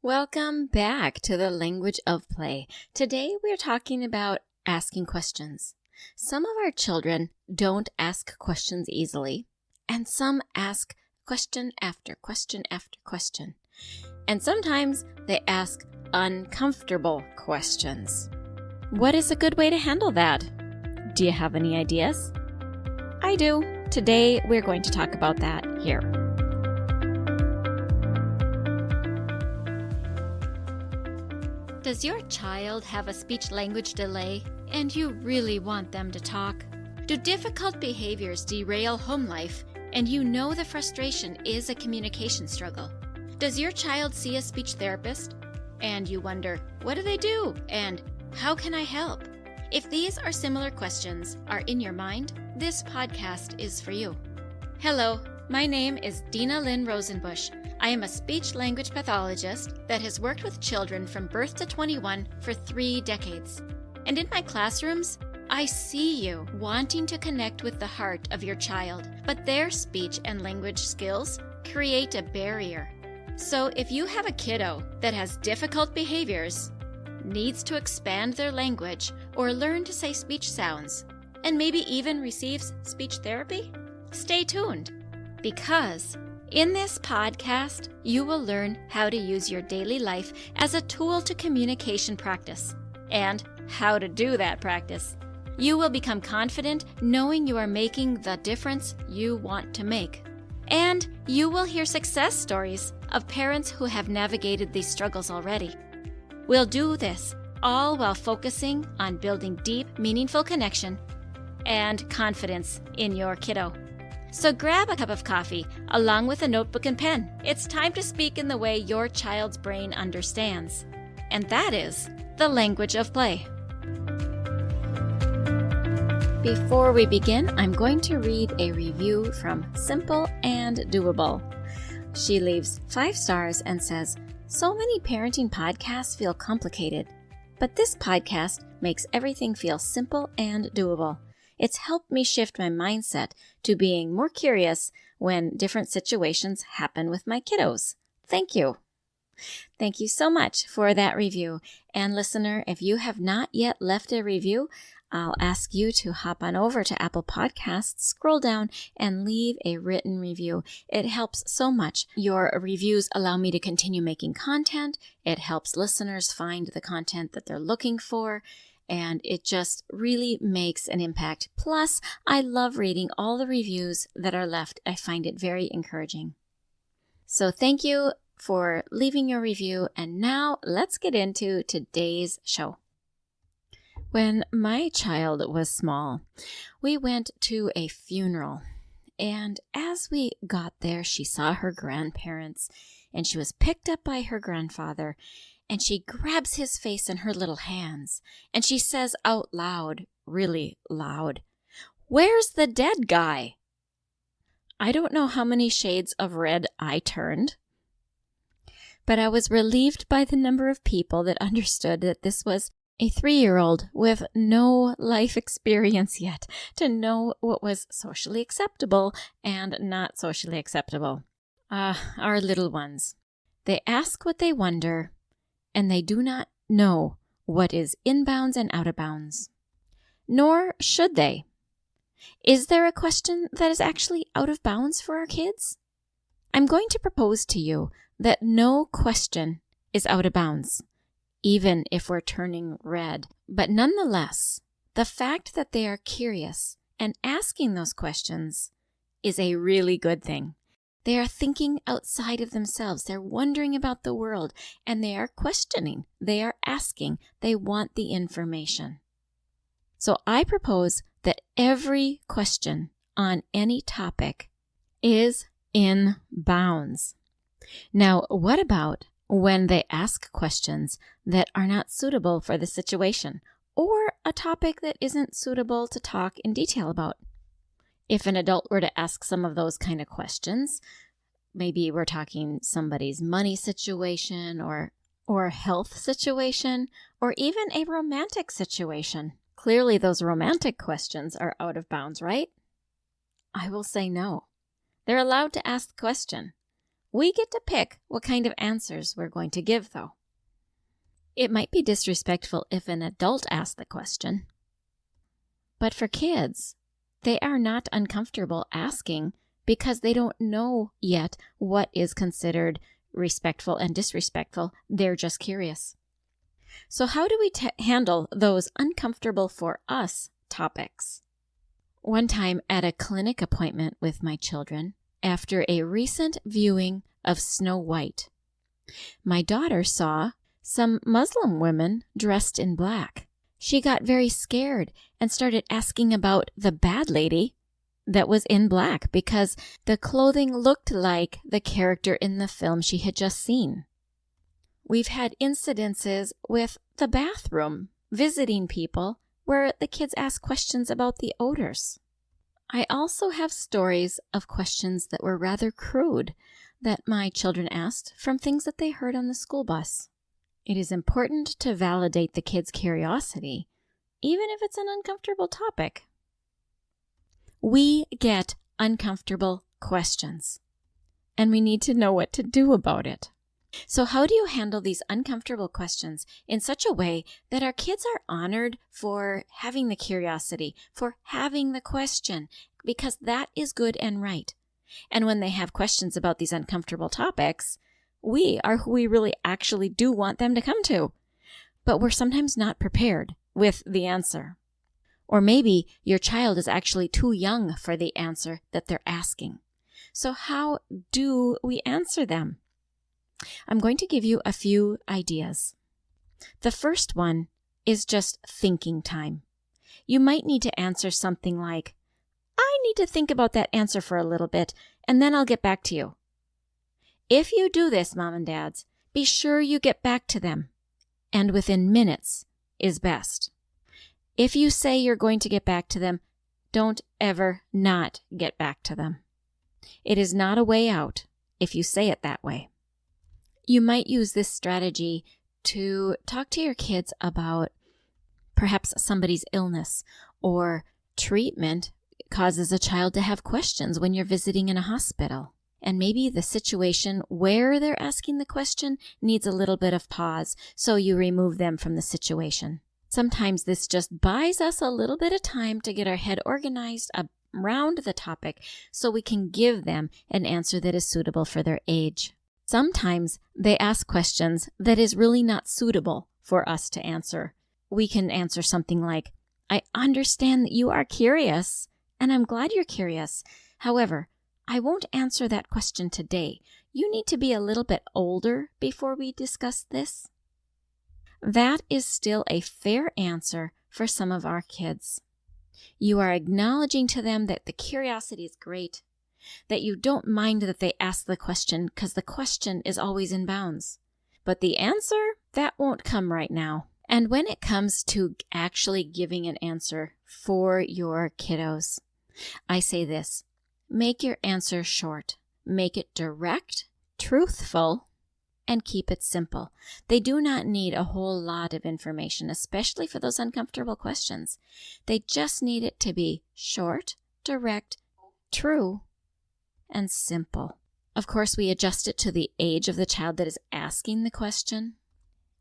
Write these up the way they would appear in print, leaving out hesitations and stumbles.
Welcome back to the language of play. Today we're talking about asking questions. Some of our children don't ask questions easily, and some ask question after question after question. And sometimes they ask uncomfortable questions. What is a good way to handle that? Do you have any ideas? I do. Today we're going to talk about that here. Does your child have a speech-language delay and you really want them to talk? Do difficult behaviors derail home life and you know the frustration is a communication struggle? Does your child see a speech therapist and you wonder, what do they do and how can I help? If these or similar questions are in your mind, this podcast is for you. Hello, my name is Dinalynn Rosenbusch. I am a speech-language pathologist that has worked with children from birth to 21 for 3 decades. And in my classrooms, I see you wanting to connect with the heart of your child, but their speech and language skills create a barrier. So if you have a kiddo that has difficult behaviors, needs to expand their language or learn to say speech sounds, and maybe even receives speech therapy, stay tuned, because in this podcast, you will learn how to use your daily life as a tool to communication practice and how to do that practice. You will become confident knowing you are making the difference you want to make. And you will hear success stories of parents who have navigated these struggles already. We'll do this all while focusing on building deep, meaningful connection and confidence in your kiddo. So grab a cup of coffee along with a notebook and pen. It's time to speak in the way your child's brain understands. And that is the language of play. Before we begin, I'm going to read a review from Simple and Doable. She leaves 5 stars and says, "So many parenting podcasts feel complicated, but this podcast makes everything feel simple and doable. It's helped me shift my mindset to being more curious when different situations happen with my kiddos. Thank you." Thank you so much for that review. And listener, if you have not yet left a review, I'll ask you to hop on over to Apple Podcasts, scroll down, and leave a written review. It helps so much. Your reviews allow me to continue making content. It helps listeners find the content that they're looking for. And it just really makes an impact. Plus, I love reading all the reviews that are left. I find it very encouraging. So thank you for leaving your review. And now let's get into today's show. When my child was small, we went to a funeral. And as we got there, she saw her grandparents and she was picked up by her grandfather. And she grabs his face in her little hands, and she says out loud, really loud, "Where's the dead guy?" I don't know how many shades of red I turned, but I was relieved by the number of people that understood that this was a 3-year-old with no life experience yet to know what was socially acceptable and not socially acceptable. Our little ones. They ask what they wonder, and they do not know what is inbounds and out of bounds. Nor should they. Is there a question that is actually out of bounds for our kids? I'm going to propose to you that no question is out of bounds, even if we're turning red. But nonetheless, the fact that they are curious and asking those questions is a really good thing. They are thinking outside of themselves. They're wondering about the world, and they are questioning. They are asking. They want the information. So I propose that every question on any topic is in bounds. Now, what about when they ask questions that are not suitable for the situation, or a topic that isn't suitable to talk in detail about? If an adult were to ask some of those kind of questions, maybe we're talking somebody's money situation or health situation, or even a romantic situation. Clearly, those romantic questions are out of bounds, right? I will say no. They're allowed to ask the question. We get to pick what kind of answers we're going to give, though. It might be disrespectful if an adult asks the question, but for kids, they are not uncomfortable asking because they don't know yet what is considered respectful and disrespectful. They're just curious. So how do we handle those uncomfortable for us topics? One time at a clinic appointment with my children, after a recent viewing of Snow White, my daughter saw some Muslim women dressed in black. She got very scared and started asking about the bad lady that was in black because the clothing looked like the character in the film she had just seen. We've had incidences with the bathroom, visiting people, where the kids ask questions about the odors. I also have stories of questions that were rather crude that my children asked from things that they heard on the school bus. It is important to validate the kids' curiosity, even if it's an uncomfortable topic. We get uncomfortable questions, and we need to know what to do about it. So how do you handle these uncomfortable questions in such a way that our kids are honored for having the curiosity, for having the question, because that is good and right. And when they have questions about these uncomfortable topics, we are who we really actually do want them to come to. But we're sometimes not prepared with the answer. Or maybe your child is actually too young for the answer that they're asking. So how do we answer them? I'm going to give you a few ideas. The first one is just thinking time. You might need to answer something like, I need to think about that answer for a little bit, and then I'll get back to you. If you do this, mom and dads, be sure you get back to them, and within minutes is best. If you say you're going to get back to them, don't ever not get back to them. It is not a way out if you say it that way. You might use this strategy to talk to your kids about perhaps somebody's illness or treatment causes a child to have questions when you're visiting in a hospital. And maybe the situation where they're asking the question needs a little bit of pause, so you remove them from the situation. Sometimes this just buys us a little bit of time to get our head organized around the topic so we can give them an answer that is suitable for their age. Sometimes they ask questions that is really not suitable for us to answer. We can answer something like, I understand that you are curious, and I'm glad you're curious. However, I won't answer that question today. You need to be a little bit older before we discuss this. That is still a fair answer for some of our kids. You are acknowledging to them that the curiosity is great, that you don't mind that they ask the question because the question is always in bounds. But the answer, that won't come right now. And when it comes to actually giving an answer for your kiddos, I say this, make your answer short, make it direct, truthful, and keep it simple. They do not need a whole lot of information, especially for those uncomfortable questions. They just need it to be short, direct, true, and simple. Of course, we adjust it to the age of the child that is asking the question,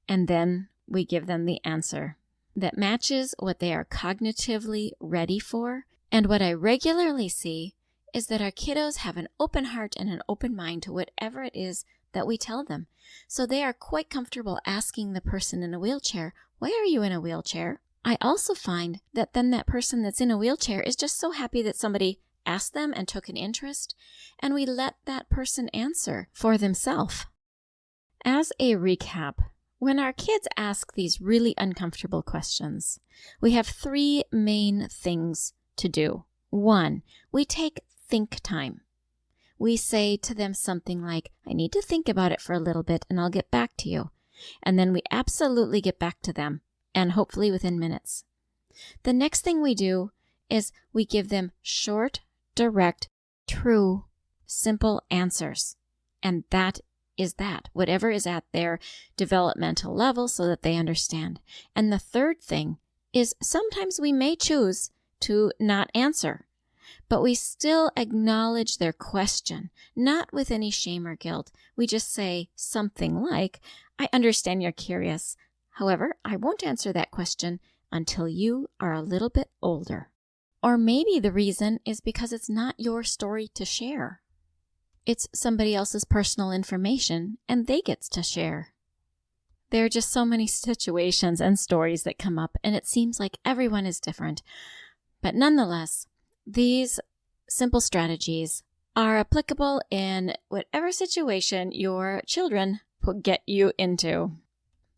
and then we give them the answer that matches what they are cognitively ready for. And what I regularly see is that our kiddos have an open heart and an open mind to whatever it is that we tell them. So they are quite comfortable asking the person in a wheelchair, why are you in a wheelchair? I also find that then that person that's in a wheelchair is just so happy that somebody asked them and took an interest, and we let that person answer for themselves. As a recap, when our kids ask these really uncomfortable questions, we have three main things to do. 1, we take think time. We say to them something like, I need to think about it for a little bit and I'll get back to you. And then we absolutely get back to them, and hopefully within minutes. The next thing we do is we give them short, direct, true, simple answers. And that is that, whatever is at their developmental level so that they understand. And the third thing is sometimes we may choose to not answer. but we still acknowledge their question, not with any shame or guilt. We just say something like, I understand you're curious. However, I won't answer that question until you are a little bit older. Or maybe the reason is because it's not your story to share. It's somebody else's personal information, and they get to share. There are just so many situations and stories that come up, and it seems like everyone is different. But nonetheless, these simple strategies are applicable in whatever situation your children get you into.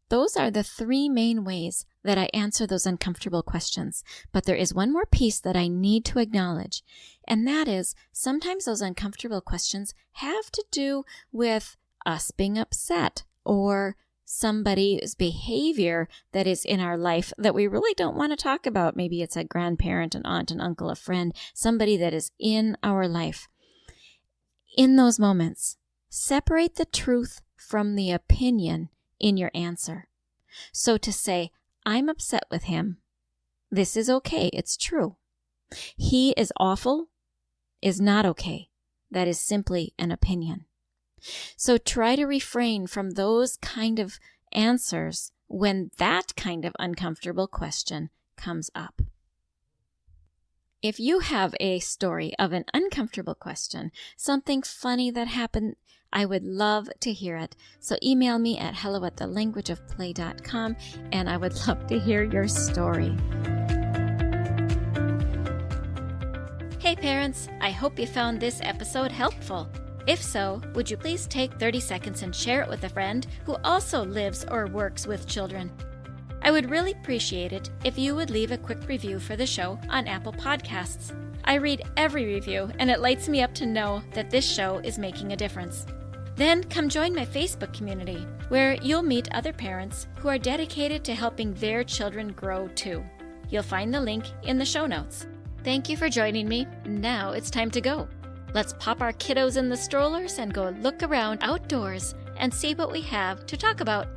Those are the 3 main ways that I answer those uncomfortable questions. But there is one more piece that I need to acknowledge, and that is sometimes those uncomfortable questions have to do with us being upset or somebody's behavior that is in our life that we really don't want to talk about. Maybe it's a grandparent, an aunt, an uncle, a friend, somebody that is in our life. In those moments, separate the truth from the opinion in your answer. So to say, I'm upset with him, this is okay, it's true. He is awful is not okay. That is simply an opinion. So try to refrain from those kind of answers when that kind of uncomfortable question comes up. If you have a story of an uncomfortable question, something funny that happened, I would love to hear it. So email me at hello@thelanguageofplay.com, and I would love to hear your story. Hey parents, I hope you found this episode helpful. If so, would you please take 30 seconds and share it with a friend who also lives or works with children? I would really appreciate it if you would leave a quick review for the show on Apple Podcasts. I read every review, and it lights me up to know that this show is making a difference. Then come join my Facebook community, where you'll meet other parents who are dedicated to helping their children grow too. You'll find the link in the show notes. Thank you for joining me. Now it's time to go. Let's pop our kiddos in the strollers and go look around outdoors and see what we have to talk about.